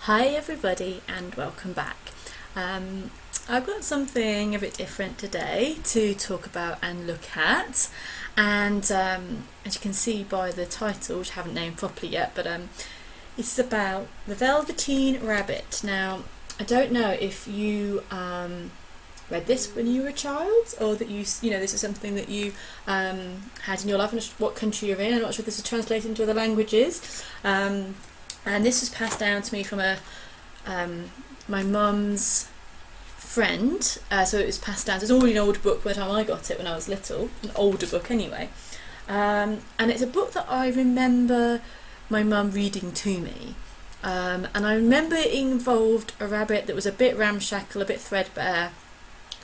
Hi everybody and welcome back. I've got something a bit different today to talk about and look at, and as you can see by the title, which I haven't named properly yet, but it's about the Velveteen rabbit. Now I don't know if you read this when you were a child, or that you know this is something that you had in your life. I'm not sure what country you're in. I'm not sure if this is translated into other languages. And this was passed down to me from my mum's friend. So it was passed down. So it's already an old book by the time I got it when I was little, an older book anyway. And it's a book that I remember my mum reading to me. And I remember it involved a rabbit that was a bit ramshackle, a bit threadbare,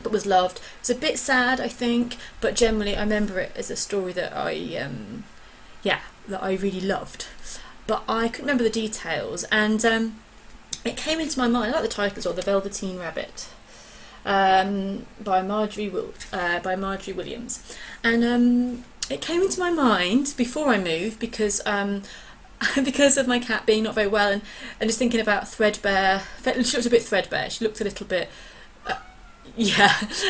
but was loved. It was a bit sad, I think, but generally I remember it as a story that that I really loved. But I couldn't remember the details, and it came into my mind. I like the title as well, The Velveteen Rabbit, by Marjorie Williams, and it came into my mind before I moved because because of my cat being not very well, and just thinking about threadbare. She looked a bit threadbare. She looked a little bit, a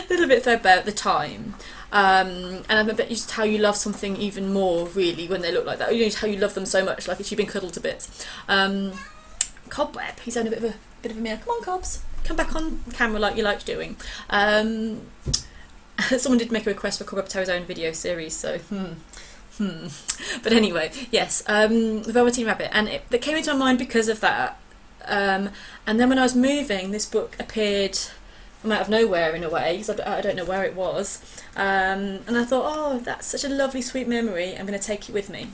little bit threadbare at the time. And I bet just how you love something even more, really, when they look like that. You know, just how you love them so much, like if you've been cuddled to bits. Cobweb, he's having a bit of a meow. Come on, Cobs, come back on camera like you liked doing. Someone did make a request for Cobweb to have his own video series, so But anyway, yes, the Velveteen Rabbit, and that came into my mind because of that. And then when I was moving, this book appeared from out of nowhere in a way, because I don't know where it was, and I thought, oh, that's such a lovely sweet memory, I'm going to take it with me.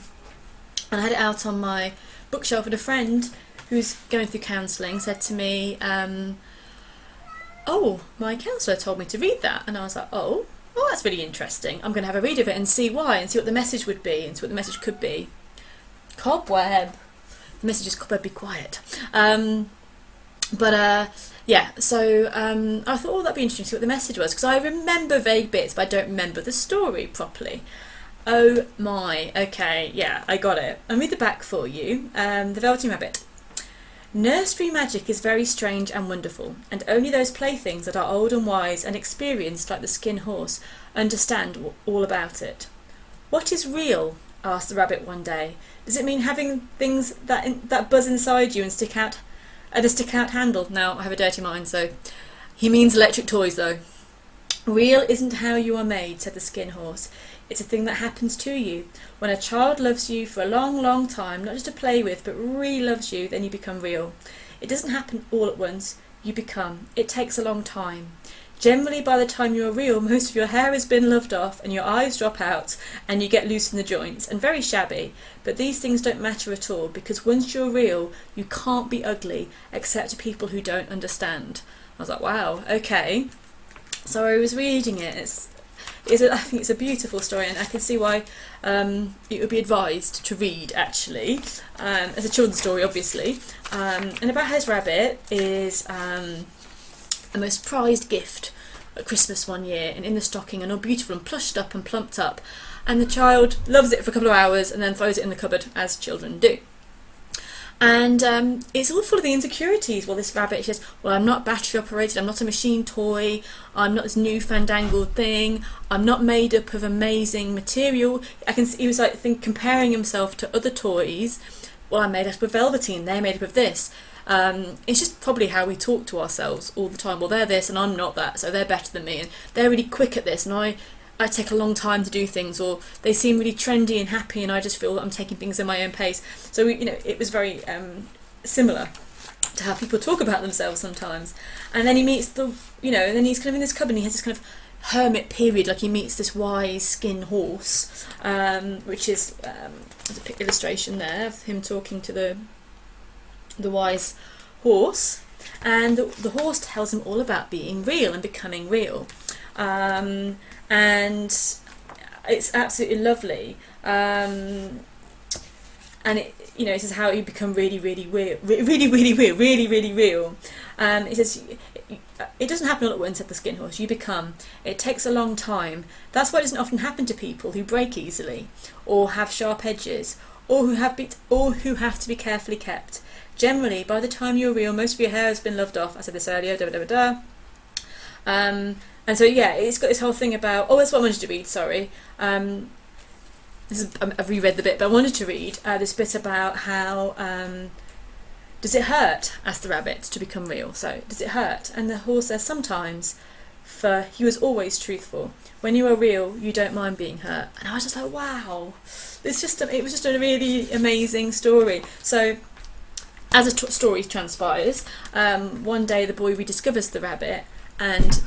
And I had it out on my bookshelf, and a friend who's going through counselling said to me, oh, my counsellor told me to read that. And I was like, oh, that's really interesting, I'm going to have a read of it and see why, and see what the message would be, and see what the message could be. Cobweb, the message is Cobweb, be quiet. Yeah, so I thought, oh, that'd be interesting to see what the message was, because I remember vague bits, but I don't remember the story properly. Oh my, okay, yeah, I got it. I'll read the back for you. The Velveteen Rabbit. Nursery magic is very strange and wonderful, and only those playthings that are old and wise and experienced, like the skin horse, understand all about it. What is real? Asked the rabbit one day. Does it mean having things that buzz inside you and stick out handle? Now, I have a dirty mind, so he means electric toys, though. Real isn't how you are made, said the skin horse. It's a thing that happens to you. When a child loves you for a long, long time, not just to play with, but really loves you, then you become real. It doesn't happen all at once. You become. It takes a long time. Generally, by the time you're real, most of your hair has been loved off and your eyes drop out and you get loose in the joints and very shabby. But these things don't matter at all, because once you're real, you can't be ugly except to people who don't understand. I was like, wow, okay. So I was reading it. I think it's a beautiful story, and I can see why it would be advised to read, actually, as a children's story, obviously. And about his rabbit is the most prized gift at Christmas one year, and in the stocking, and all beautiful and plushed up and plumped up, and the child loves it for a couple of hours and then throws it in the cupboard, as children do. And it's all full of the insecurities. Well, this rabbit says, well, I'm not battery operated, I'm not a machine toy, I'm not this new fandangled thing, I'm not made up of amazing material. He was like comparing himself to other toys. Well, I'm made up of velveteen, they're made up of this. It's just probably how we talk to ourselves all the time. Well, they're this and I'm not that, so they're better than me, and they're really quick at this and I take a long time to do things, or they seem really trendy and happy and I just feel that I'm taking things at my own pace. So it was very similar to how people talk about themselves sometimes. And then he meets and then he's kind of in this cupboard and he has this kind of hermit period, like he meets this wise skin horse, which is there's a pic illustration there of him talking to the wise horse, and the horse tells him all about being real and becoming real, and it's absolutely lovely, and it says how you become really, really real, really, really real, really, really real. It says it doesn't happen all at once, said the skin horse. You become. It takes a long time. That's why it doesn't often happen to people who break easily, or have sharp edges, or who have to be carefully kept. generally, by the time you're real, most of your hair has been loved off. I said this earlier, da da da da. And so yeah, it's got this whole thing about, oh, that's what I wanted to read, sorry. I've reread the bit, but I wanted to read this bit about how, does it hurt, asked the rabbit, to become real? So, does it hurt? And the horse says, sometimes, for he was always truthful. When you are real, you don't mind being hurt. And I was just like, wow, it was just a really amazing story. So, as the story transpires, one day the boy rediscovers the rabbit and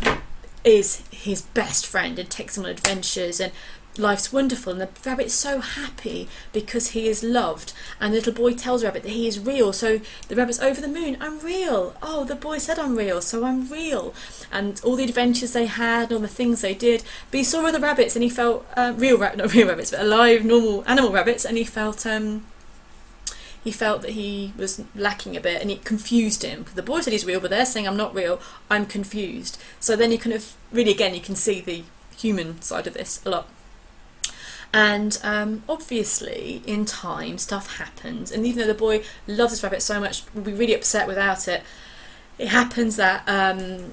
is his best friend and takes him on adventures, and life's wonderful, and the rabbit's so happy because he is loved. And the little boy tells the rabbit that he is real, so the rabbit's over the moon. I'm real. Oh, the boy said I'm real, so I'm real. And all the adventures they had, all the things they did. But he saw other rabbits, and he felt not real rabbits, but alive, normal animal rabbits, and he felt that he was lacking a bit, and it confused him. The boy said he's real, but they're saying I'm not real, I'm confused. So then you kind of, really again, you can see the human side of this a lot. And obviously, in time, stuff happens, and even though the boy loves this rabbit so much, will be really upset without it, it happens that, the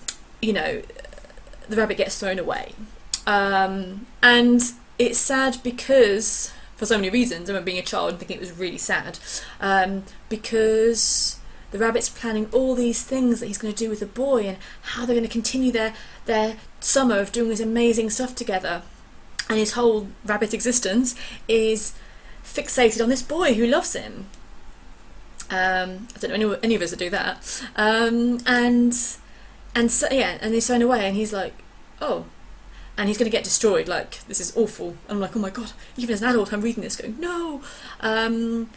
rabbit gets thrown away. And it's sad because, for so many reasons, I remember being a child and thinking it was really sad, because the rabbit's planning all these things that he's going to do with the boy, and how they're going to continue their summer of doing this amazing stuff together. And his whole rabbit existence is fixated on this boy who loves him. I don't know any of us that do that. And so yeah, and he's thrown away, and he's like, oh, and he's going to get destroyed. Like, this is awful. And I'm like, oh my god! Even as an adult, I'm reading this, going, no. And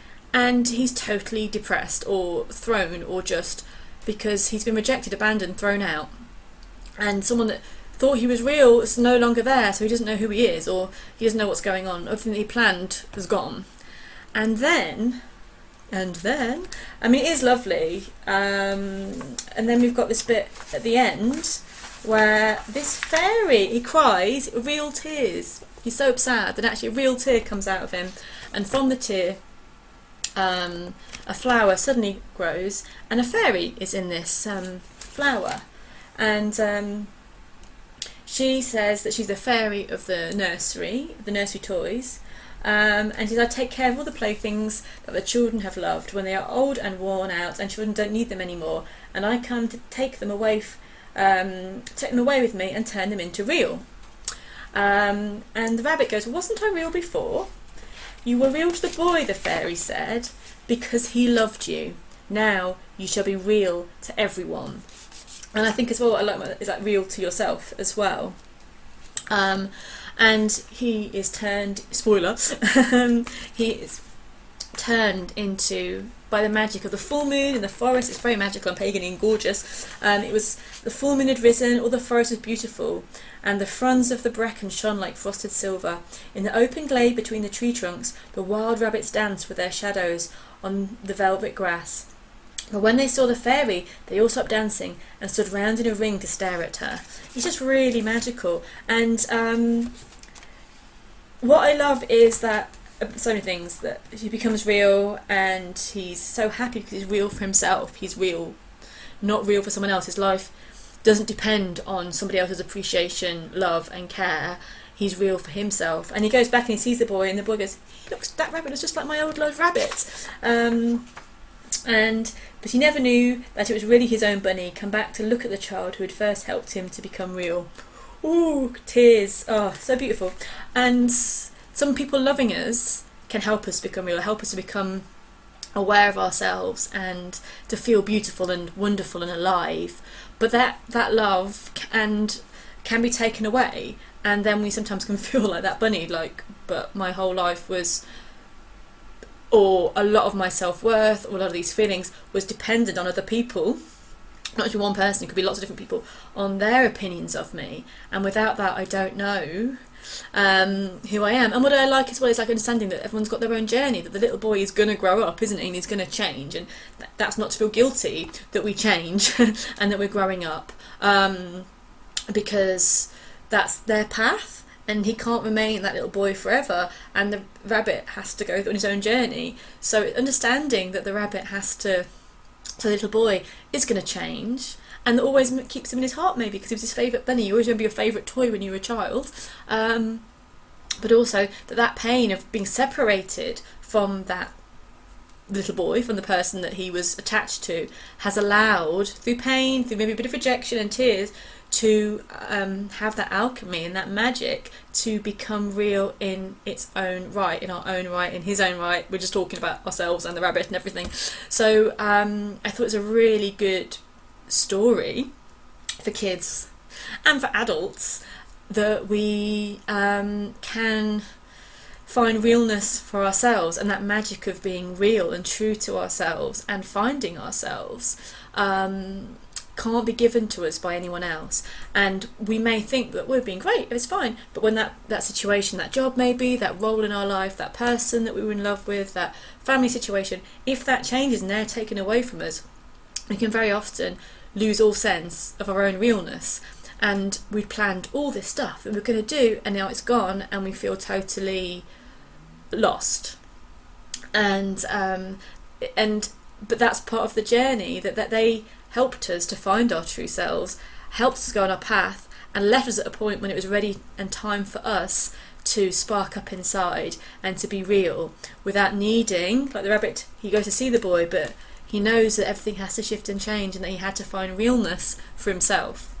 he's totally depressed, or thrown, or just because he's been rejected, abandoned, thrown out, and someone that thought he was real is no longer there, so he doesn't know who he is, or he doesn't know what's going on. Everything that he planned was gone. And then, I mean, it is lovely. And then we've got this bit at the end where this fairy, he cries real tears. He's so sad that actually a real tear comes out of him, and from the tear, a flower suddenly grows, and a fairy is in this flower, and she says that she's the fairy of the nursery toys, and she says, I take care of all the playthings that the children have loved when they are old and worn out and children don't need them anymore, and I come to take them away with me and turn them into real. And the rabbit goes, wasn't I real before? You were real to the boy, the fairy said, because he loved you. Now you shall be real to everyone. And I think as well, I like is that real to yourself as well. And he is turned, spoiler, he is turned into, by the magic of the full moon in the forest. It's very magical and pagan and gorgeous. It was the full moon had risen, all the forest was beautiful, and the fronds of the bracken shone like frosted silver. In the open glade between the tree trunks, the wild rabbits danced with their shadows on the velvet grass. But when they saw the fairy, they all stopped dancing and stood round in a ring to stare at her. It's just really magical. And what I love is that so many things, that he becomes real, and he's so happy because he's real for himself. He's real, not real for someone else. His life doesn't depend on somebody else's appreciation, love and care. He's real for himself. And he goes back and he sees the boy, and the boy goes, that rabbit looks just like my old loved rabbit. But he never knew that it was really his own bunny come back to look at the child who had first helped him to become real. Ooh, tears. Oh, so beautiful. And some people loving us can help us become real, help us to become aware of ourselves and to feel beautiful and wonderful and alive. But that love can be taken away, and then we sometimes can feel like that bunny, like, but my whole life was, or a lot of my self-worth, or a lot of these feelings was dependent on other people, not just one person, it could be lots of different people, on their opinions of me, and without that I don't know who I am. And what I like as well is like understanding that everyone's got their own journey, that the little boy is going to grow up, isn't he, and he's going to change, and that's not to feel guilty that we change and that we're growing up, because that's their path. And he can't remain that little boy forever, and the rabbit has to go on his own journey. So understanding that the rabbit has to So the little boy is going to change, and always keeps him in his heart, maybe because he was his favourite bunny. You always remember your favourite toy when you were a child. But also that pain of being separated from that little boy, from the person that he was attached to, has allowed, through pain, through maybe a bit of rejection and tears, to have that alchemy and that magic to become real in its own right, in our own right, in his own right. We're just talking about ourselves and the rabbit and everything. So I thought it was a really good story for kids and for adults, that we can find realness for ourselves, and that magic of being real and true to ourselves and finding ourselves can't be given to us by anyone else. And we may think that we're being great, it's fine, but when that situation, that job maybe, that role in our life, that person that we were in love with, that family situation, if that changes and they're taken away from us, we can very often lose all sense of our own realness. And we'd planned all this stuff that we were going to do, and now it's gone, and we feel totally lost. And but that's part of the journey, that they helped us to find our true selves, helped us go on our path, and left us at a point when it was ready and time for us to spark up inside and to be real, without needing, like the rabbit, he goes to see the boy, but he knows that everything has to shift and change, and that he had to find realness for himself.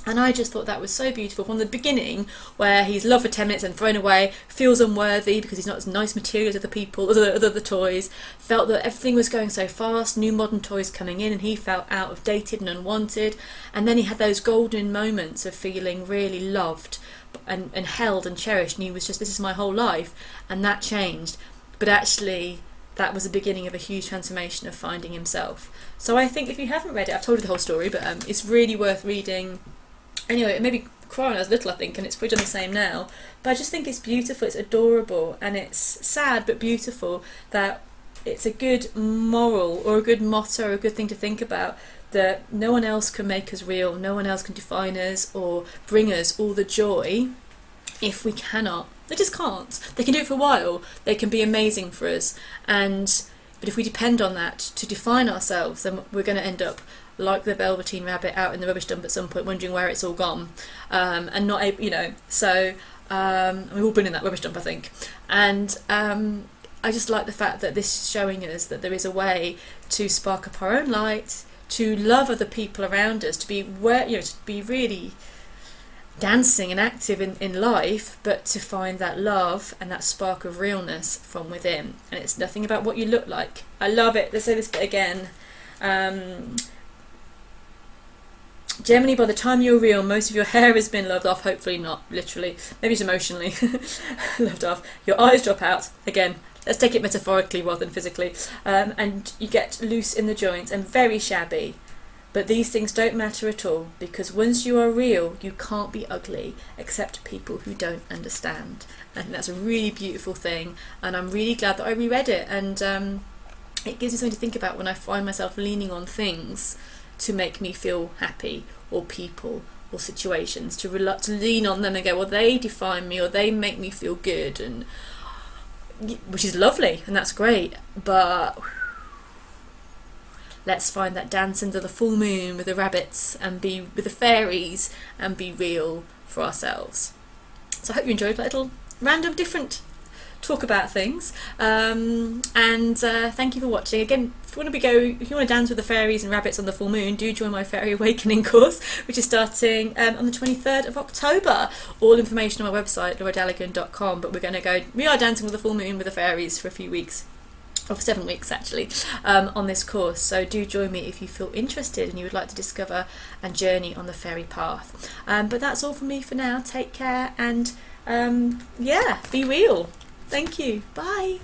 And I just thought that was so beautiful from the beginning, where he's loved for 10 minutes and thrown away, feels unworthy because he's not as nice material as other people, other toys, felt that everything was going so fast, new modern toys coming in, and he felt out of dated and unwanted. And then he had those golden moments of feeling really loved and held and cherished, and he was just, this is my whole life, and that changed. But actually, that was the beginning of a huge transformation of finding himself. So I think if you haven't read it, I've told you the whole story, but it's really worth reading. Anyway, it made me cry when I was little, I think, and it's pretty done the same now. But I just think it's beautiful, it's adorable, and it's sad but beautiful, that it's a good moral or a good motto or a good thing to think about, that no one else can make us real, no one else can define us or bring us all the joy if we cannot. They just can't. They can do it for a while, they can be amazing for us, but if we depend on that to define ourselves, then we're going to end up like the Velveteen rabbit out in the rubbish dump at some point, wondering where it's all gone, and not able, so we've all been in that rubbish dump, I think. And I just like the fact that this is showing us that there is a way to spark up our own light, to love other people around us, to be to be really dancing and active in life, but to find that love and that spark of realness from within. And it's nothing about what you look like. I love it. Let's say this bit again. Generally, by the time you're real, most of your hair has been loved off, hopefully not literally, maybe it's emotionally loved off. Your eyes drop out, again, let's take it metaphorically rather than physically, and you get loose in the joints and very shabby. But these things don't matter at all, because once you are real, you can't be ugly, except to people who don't understand. I think that's a really beautiful thing, and I'm really glad that I reread it, and it gives me something to think about when I find myself leaning on things to make me feel happy, or people, or situations, to lean on them and go, well, they define me, or they make me feel good, and which is lovely, and that's great, but let's find that dance under the full moon with the rabbits, and be with the fairies, and be real for ourselves. So I hope you enjoyed that little random different talk about things, and thank you for watching. Again, if you want to dance with the fairies and rabbits on the full moon, do join my Fairy Awakening course, which is starting on the 23rd of October. All information on my website, LauraRedWitch.com, but we are dancing with the full moon with the fairies for a few weeks, or for 7 weeks actually, on this course. So do join me if you feel interested and you would like to discover and journey on the fairy path. But that's all from me for now. Take care, and be real. Thank you. Bye.